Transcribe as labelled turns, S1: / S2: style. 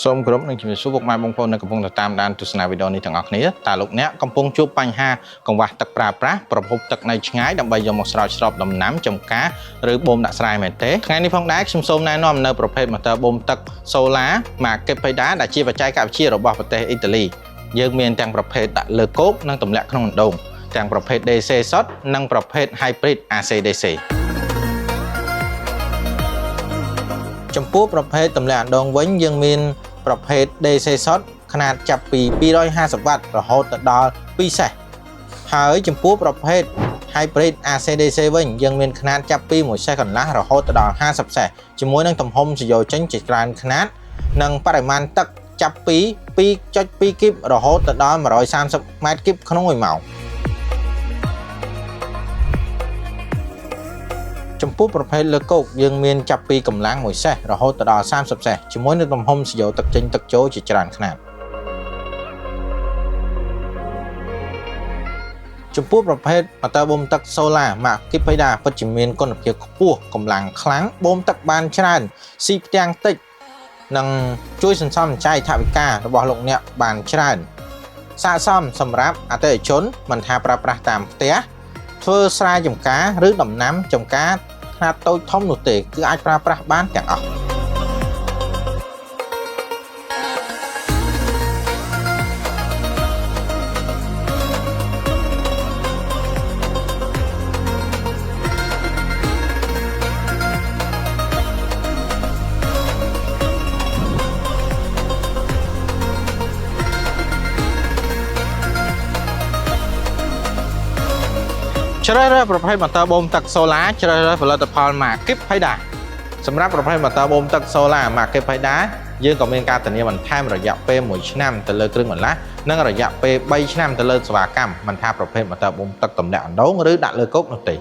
S1: សូមគោរពនឹងជំរាបសួរពុកម៉ែបងប្អូនដែលកំពុងតាមដានទស្សនាវីដេអូនេះទាំងអស់គ្នាតើលោកអ្នកកំពុងជួបបញ្ហាកង្វះទឹកប្រើប្រាស់ប្រភពទឹកនៅឆ្ងាយដើម្បីយកមកស្រោចស្រពដំណាំចំការឬបូមដាក់ស្រែមែនទេថ្ងៃនេះផងដែរខ្ញុំសូមណែនាំនៅប្រភេទម៉ូទ័របូមទឹកសូឡាម៉ាកេផេដាដែលជាបច្ចេកវិទ្យារបស់ប្រទេសអ៊ីតាលីយើងមានទាំងប្រភេទដាក់លើគោកនិងទម្លាក់ក្នុងអណ្ដូងទាំងប្រភេទ DC សុទ្ធនិងប្រភេទ Hybrid AC DC ចំពោះប្រភេទទម្លាក់អណ្ដូងវិញយើងមានប្រភេទ DC សុទ្ធขนาดចាប់ពី250វ៉ាត់រហូតដល់2សេសហើយចំពោះប្រភេទ Hybrid AC DC វិញយើងមានขนาดចាប់ពី1សេសកន្លះរហូតដល់50សេសជាមួយនឹងទំហំសយោចេញជាច្រើនຂนาดនិងបរិមាណទឹកចាប់ពី 2.2 គីបរហូតដល់130ម៉ែត្រគីបក្នុង1ម៉ោងចំពោះប្រភេទលើគោកយើងមានចាប់ពីកម្លាំង1សេសរហូតដល់30សេសជាមួយនឹងទំហំសយោទឹកចេញទឹកចូលជាច្រើនຂະຫນាតចំពោះប្រភេទម៉ូទ័របូមទឹកសូឡាម៉ាកគីផេដាពិតជាមានគុណភាពខ្ពស់កម្លាំងខ្លាំងបូមទឹកបានច្រើនស៊ីផ្ទាំងតិចនិងជួយសន្សំសំចៃថវិការបស់លោកអ្នកបានច្រើនស័ក្តិសមសម្រាប់អតិថិជនមិនថាប្រើប្រាស់តាមផ្ទះធ្វើស្រែចម្ការឬដំណាំចម្ការខ្នាតតូចធំនោះទេគឺអាចប្រើប្រាស់បានទាំងអស់ជ្រើសរើសប្រភេទម៉ូទ័របូមទឹកសូឡាជ្រើសរើសផលិតផលម៉ាកេផេដាសម្រាប់ប្រភេទម៉ូទ័របូមទឹកសូឡាម៉ាកេផេដាយើងក៏មានការធានាបន្ថែមរយៈពេល1ឆ្នាំទៅលើគ្រឿងបន្លាស់និងរយៈពេល3ឆ្នាំទៅលើសេវាកម្មមិនថាប្រភេទម៉ូទ័របូមទឹកទម្លាក់អណ្ដូងឬដាក់លើគោកនោះទេ